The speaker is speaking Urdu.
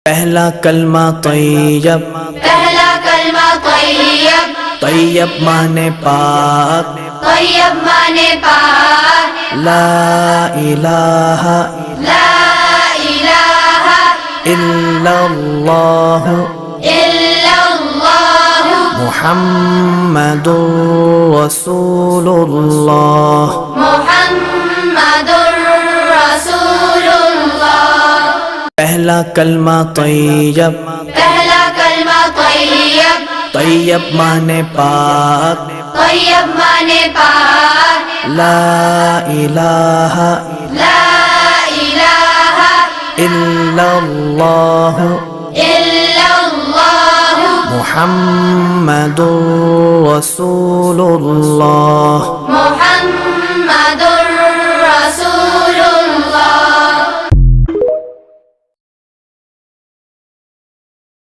پہلا کلمہ طیب، پہلا کلمہ طیب، طیب مانے پاک، طیب مانے پاک، لا الہ لا الہ الا اللہ الا اللہ محمد رسول اللہ۔ محمد رسول اللہ۔ پہلا کلمہ طیب، پہلا کلمہ طیب، طیب مانے پاک، طیب مانے پاک، لا الہ لا الہ الا اللہ الا اللہ محمد رسول اللہ۔ محمد